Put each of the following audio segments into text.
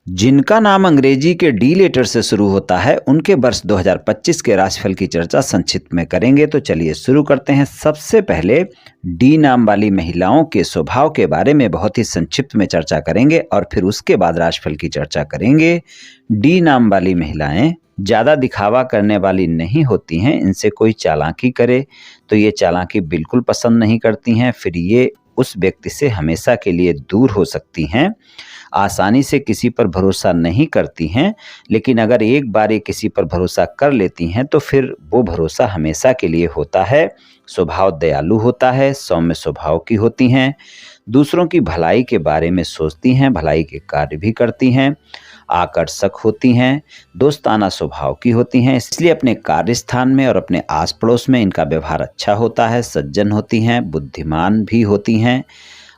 जिनका नाम अंग्रेजी के डी लेटर से शुरू होता है उनके वर्ष 2025 के राशिफल की चर्चा संक्षिप्त में करेंगे। तो चलिए शुरू करते हैं। सबसे पहले डी नाम वाली महिलाओं के स्वभाव के बारे में बहुत ही संक्षिप्त में चर्चा करेंगे और फिर उसके बाद राशिफल की चर्चा करेंगे। डी नाम वाली महिलाएं ज़्यादा दिखावा करने वाली नहीं होती हैं। इनसे कोई चालाकी करे तो ये चालाकी बिल्कुल पसंद नहीं करती हैं, फिर ये उस व्यक्ति से हमेशा के लिए दूर हो सकती हैं। आसानी से किसी पर भरोसा नहीं करती हैं, लेकिन अगर एक बार ये किसी पर भरोसा कर लेती हैं तो फिर वो भरोसा हमेशा के लिए होता है। स्वभाव दयालु होता है, सौम्य स्वभाव की होती हैं, दूसरों की भलाई के बारे में सोचती हैं, भलाई के कार्य भी करती हैं, आकर्षक होती हैं, दोस्ताना स्वभाव की होती हैं, इसलिए अपने कार्यस्थान में और अपने आस पड़ोस में इनका व्यवहार अच्छा होता है। सज्जन होती हैं, बुद्धिमान भी होती हैं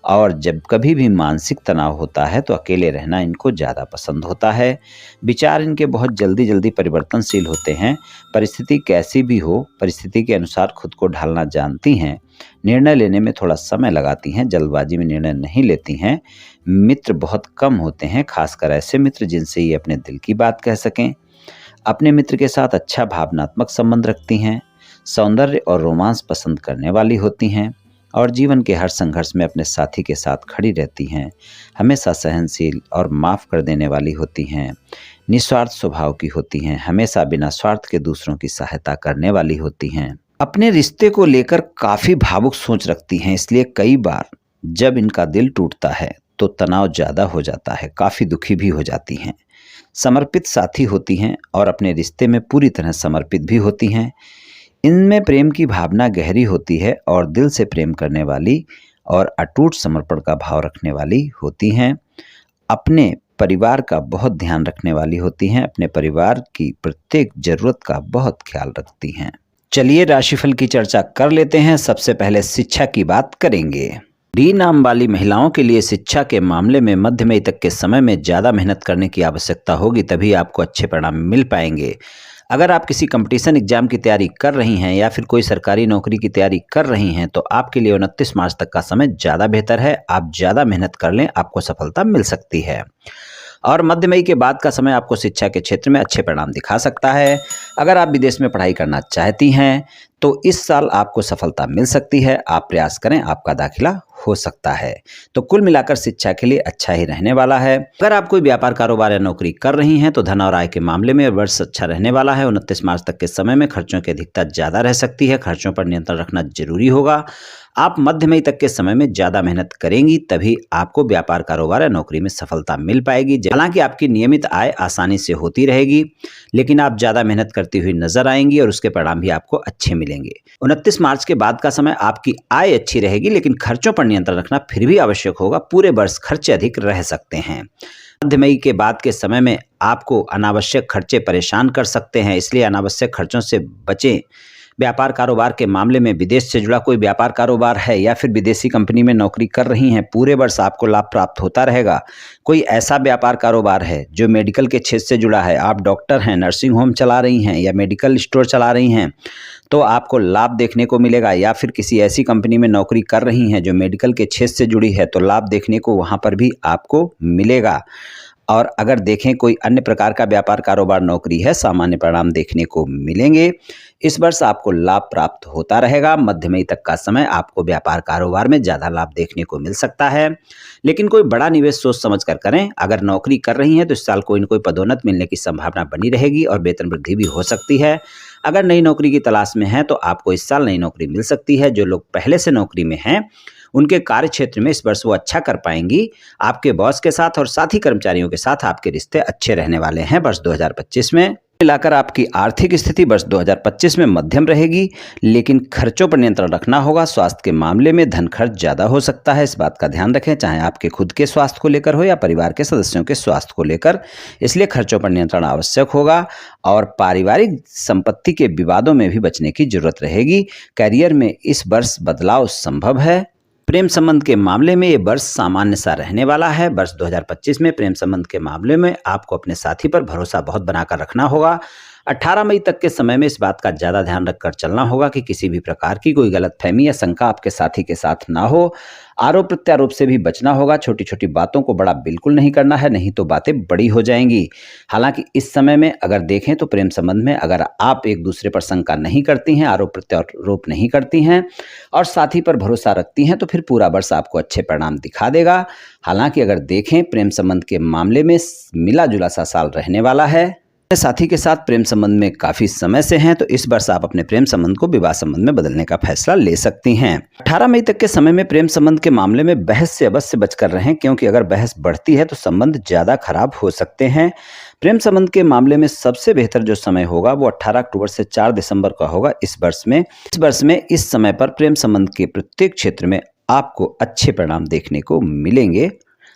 और जब कभी भी मानसिक तनाव होता है तो अकेले रहना इनको ज़्यादा पसंद होता है। विचार इनके बहुत जल्दी जल्दी परिवर्तनशील होते हैं। परिस्थिति कैसी भी हो, परिस्थिति के अनुसार खुद को ढालना जानती हैं। निर्णय लेने में थोड़ा समय लगाती हैं, जल्दबाजी में निर्णय नहीं लेती हैं। मित्र बहुत कम होते हैं, खासकर ऐसे मित्र जिनसे ये अपने दिल की बात कह सकें। अपने मित्र के साथ अच्छा भावनात्मक संबंध रखती हैं। सौंदर्य और रोमांस पसंद करने वाली होती हैं और जीवन के हर संघर्ष में अपने साथी के साथ खड़ी रहती हैं। हमेशा सहनशील और माफ़ कर देने वाली होती हैं। निस्वार्थ स्वभाव की होती हैं, हमेशा बिना स्वार्थ के दूसरों की सहायता करने वाली होती हैं। अपने रिश्ते को लेकर काफ़ी भावुक सोच रखती हैं, इसलिए कई बार जब इनका दिल टूटता है तो तनाव ज़्यादा हो जाता है, काफ़ी दुखी भी हो जाती हैं। समर्पित साथी होती हैं और अपने रिश्ते में पूरी तरह समर्पित भी होती हैं। इनमें प्रेम की भावना गहरी होती है और दिल से प्रेम करने वाली और अटूट समर्पण का भाव रखने वाली होती हैं। अपने परिवार का बहुत ध्यान रखने वाली होती हैं, अपने परिवार की प्रत्येक ज़रूरत का बहुत ख्याल रखती हैं। चलिए राशिफल की चर्चा कर लेते हैं। सबसे पहले शिक्षा की बात करेंगे। डी नाम वाली महिलाओं के लिए शिक्षा के मामले में मध्य मई तक के समय में ज़्यादा मेहनत करने की आवश्यकता होगी, तभी आपको अच्छे परिणाम मिल पाएंगे। अगर आप किसी कंपटीशन एग्जाम की तैयारी कर रही हैं या फिर कोई सरकारी नौकरी की तैयारी कर रही हैं तो आपके लिए 29 मार्च तक का समय ज़्यादा बेहतर है। आप ज़्यादा मेहनत कर लें, आपको सफलता मिल सकती है। और मध्य मई के बाद का समय आपको शिक्षा के क्षेत्र में अच्छे परिणाम दिखा सकता है। अगर आप विदेश में पढ़ाई करना चाहती हैं तो इस साल आपको सफलता मिल सकती है। आप प्रयास करें, आपका दाखिला हो सकता है। तो कुल मिलाकर शिक्षा के लिए अच्छा ही रहने वाला है। अगर आप कोई व्यापार, कारोबार या नौकरी कर रही हैं तो धन और आय के मामले में वर्ष अच्छा रहने वाला है। 29 मार्च तक के समय में खर्चों की अधिकता ज़्यादा रह सकती है, खर्चों पर नियंत्रण रखना जरूरी होगा। आप मध्य मई तक के समय में ज़्यादा मेहनत करेंगी, तभी आपको व्यापार, कारोबार या नौकरी में सफलता मिल पाएगी। हालांकि आपकी नियमित आय आसानी से होती रहेगी, लेकिन आप ज़्यादा मेहनत करती हुई नजर आएंगी और उसके परिणाम भी आपको अच्छे मिलेंगे। 29 मार्च के बाद का समय आपकी आय अच्छी रहेगी, लेकिन खर्चों पर नियंत्रण रखना फिर भी आवश्यक होगा। पूरे वर्ष खर्चे अधिक रह सकते हैं। मध्य मई के बाद के समय में आपको अनावश्यक खर्चे परेशान कर सकते हैं, इसलिए अनावश्यक खर्चों से बचें। व्यापार, कारोबार के मामले में विदेश से जुड़ा कोई व्यापार, कारोबार है या फिर विदेशी कंपनी में नौकरी कर रही हैं, पूरे वर्ष आपको लाभ प्राप्त होता रहेगा। कोई ऐसा व्यापार, कारोबार है जो मेडिकल के क्षेत्र से जुड़ा है, आप डॉक्टर हैं, नर्सिंग होम चला रही हैं या मेडिकल स्टोर चला रही हैं, तो आपको लाभ देखने को मिलेगा। या फिर किसी ऐसी कंपनी में नौकरी कर रही हैं जो मेडिकल के क्षेत्र से जुड़ी है, तो लाभ देखने को वहाँ पर भी आपको मिलेगा। और अगर देखें कोई अन्य प्रकार का व्यापार, कारोबार, नौकरी है, सामान्य परिणाम देखने को मिलेंगे। इस वर्ष आपको लाभ प्राप्त होता रहेगा। मध्य मई तक का समय आपको व्यापार, कारोबार में ज़्यादा लाभ देखने को मिल सकता है, लेकिन कोई बड़ा निवेश सोच समझ कर करें। अगर नौकरी कर रही हैं तो इस साल कोई न कोई पदोन्नत मिलने की संभावना बनी रहेगी और वेतन वृद्धि भी हो सकती है। अगर नई नौकरी की तलाश में हैं तो आपको इस साल नई नौकरी मिल सकती है। जो लोग पहले से नौकरी में हैं उनके कार्य क्षेत्र में इस वर्ष वो अच्छा कर पाएंगी। आपके बॉस के साथ और साथी कर्मचारियों के साथ आपके रिश्ते अच्छे रहने वाले हैं वर्ष 2025 में। मिलाकर आपकी आर्थिक स्थिति वर्ष 2025 में मध्यम रहेगी, लेकिन खर्चों पर नियंत्रण रखना होगा। स्वास्थ्य के मामले में धन खर्च ज़्यादा हो सकता है, इस बात का ध्यान रखें, चाहे आपके खुद के स्वास्थ्य को लेकर हो या परिवार के सदस्यों के स्वास्थ्य को लेकर। इसलिए खर्चों पर नियंत्रण आवश्यक होगा और पारिवारिक संपत्ति के विवादों में भी बचने की जरूरत रहेगी। करियर में इस वर्ष बदलाव संभव है। प्रेम संबंध के मामले में ये वर्ष सामान्य सा रहने वाला है। वर्ष 2025 में प्रेम संबंध के मामले में आपको अपने साथी पर भरोसा बहुत बनाकर रखना होगा। 18 मई तक के समय में इस बात का ज़्यादा ध्यान रखकर चलना होगा कि किसी भी प्रकार की कोई गलतफहमी या शंका आपके साथी के साथ ना हो। आरोप प्रत्यारोप से भी बचना होगा। छोटी छोटी बातों को बड़ा बिल्कुल नहीं करना है, नहीं तो बातें बड़ी हो जाएंगी। हालांकि इस समय में अगर देखें तो प्रेम संबंध में अगर आप एक दूसरे पर शंका नहीं करती हैं, आरोप प्रत्यारोप नहीं करती हैं और साथी पर भरोसा रखती हैं, तो फिर पूरा वर्ष आपको अच्छे परिणाम दिखा देगा। हालांकि अगर देखें प्रेम संबंध के मामले में मिला जुला सा साल रहने वाला है। अपने साथी के साथ प्रेम संबंध में काफी समय से हैं, तो इस वर्ष आप अपने प्रेम संबंध को विवाह संबंध में बदलने का फैसला ले सकती हैं। 18 मई तक के समय में प्रेम संबंध के मामले में बहस से अवश्य बचकर रहें, क्योंकि अगर बहस बढ़ती है तो संबंध ज्यादा खराब हो सकते हैं। प्रेम संबंध के मामले में सबसे बेहतर जो समय होगा वो 18 अक्टूबर से 4 दिसंबर का होगा इस वर्ष में। इस समय पर प्रेम संबंध के प्रत्येक क्षेत्र में आपको अच्छे परिणाम देखने को मिलेंगे।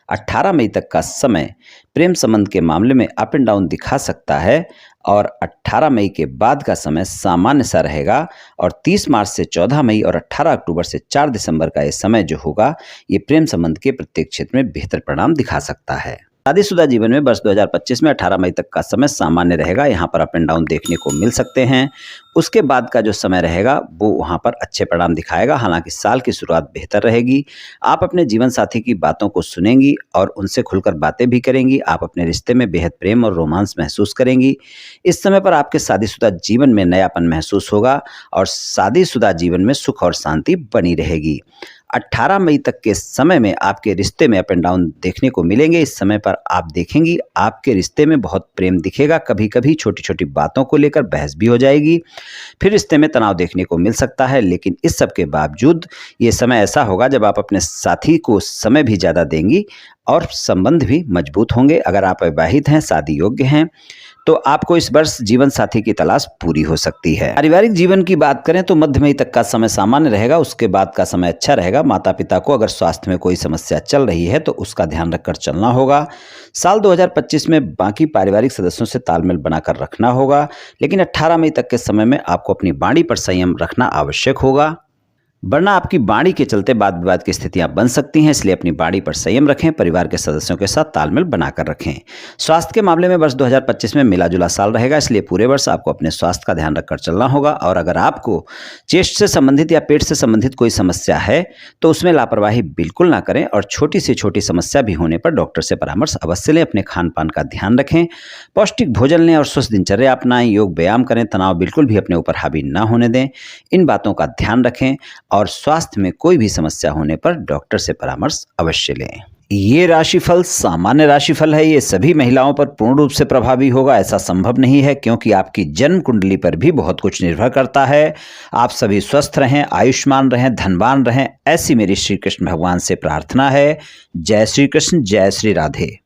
18 मई तक का समय प्रेम संबंध के मामले में अप एंड डाउन दिखा सकता है और 18 मई के बाद का समय सामान्य सा रहेगा और 30 मार्च से 14 मई और 18 अक्टूबर से 4 दिसंबर का ये समय जो होगा ये प्रेम संबंध के प्रत्येक क्षेत्र में बेहतर परिणाम दिखा सकता है। शादीशुदा जीवन में वर्ष 2025 में 18 मई तक का समय सामान्य रहेगा। यहाँ पर अप एंड डाउन देखने को मिल सकते हैं। उसके बाद का जो समय रहेगा वो वहाँ पर अच्छे परिणाम दिखाएगा। हालांकि साल की शुरुआत बेहतर रहेगी। आप अपने जीवन साथी की बातों को सुनेंगी और उनसे खुलकर बातें भी करेंगी। आप अपने रिश्ते में बेहद प्रेम और रोमांस महसूस करेंगी। इस समय पर आपके शादीशुदा जीवन में नयापन महसूस होगा और शादीशुदा जीवन में सुख और शांति बनी रहेगी। 18 मई तक के समय में आपके रिश्ते में अप एंड डाउन देखने को मिलेंगे। इस समय पर आप देखेंगी आपके रिश्ते में बहुत प्रेम दिखेगा। कभी कभी छोटी छोटी बातों को लेकर बहस भी हो जाएगी, फिर रिश्ते में तनाव देखने को मिल सकता है। लेकिन इस सब के बावजूद ये समय ऐसा होगा जब आप अपने साथी को समय भी ज़्यादा देंगी और संबंध भी मजबूत होंगे। अगर आप विवाहित हैं, शादी योग्य हैं, तो आपको इस वर्ष जीवन साथी की तलाश पूरी हो सकती है। पारिवारिक जीवन की बात करें तो मध्य मई तक का समय सामान्य रहेगा। उसके बाद का समय अच्छा रहेगा। माता पिता को अगर स्वास्थ्य में कोई समस्या चल रही है तो उसका ध्यान रखकर चलना होगा। साल 2025 में बाकी पारिवारिक सदस्यों से तालमेल बनाकर रखना होगा। लेकिन 18 मई तक के समय में आपको अपनी वाणी पर संयम रखना आवश्यक होगा, वरना आपकी वाणी के चलते वाद विवाद की स्थितियां बन सकती हैं। इसलिए अपनी वाणी पर संयम रखें। परिवार के सदस्यों के साथ तालमेल बनाकर रखें। स्वास्थ्य के मामले में वर्ष 2025 में मिला जुला साल रहेगा। इसलिए पूरे वर्ष आपको अपने स्वास्थ्य का ध्यान रखकर चलना होगा। और अगर आपको चेस्ट से संबंधित या पेट से संबंधित कोई समस्या है तो उसमें लापरवाही बिल्कुल ना करें और छोटी से छोटी समस्या भी होने पर डॉक्टर से परामर्श अवश्य लें। अपने खान पान का ध्यान रखें, पौष्टिक भोजन लें और स्वस्थ दिनचर्या अपनाएं, योग व्यायाम करें, तनाव बिल्कुल भी अपने ऊपर हावी ना होने दें। इन बातों का ध्यान रखें और स्वास्थ्य में कोई भी समस्या होने पर डॉक्टर से परामर्श अवश्य लें। ये राशिफल सामान्य राशिफल है। ये सभी महिलाओं पर पूर्ण रूप से प्रभावी होगा ऐसा संभव नहीं है, क्योंकि आपकी जन्म कुंडली पर भी बहुत कुछ निर्भर करता है। आप सभी स्वस्थ रहें, आयुष्मान रहें, धनवान रहें, ऐसी मेरी श्री कृष्ण भगवान से प्रार्थना है। जय श्री कृष्ण, जय श्री राधे।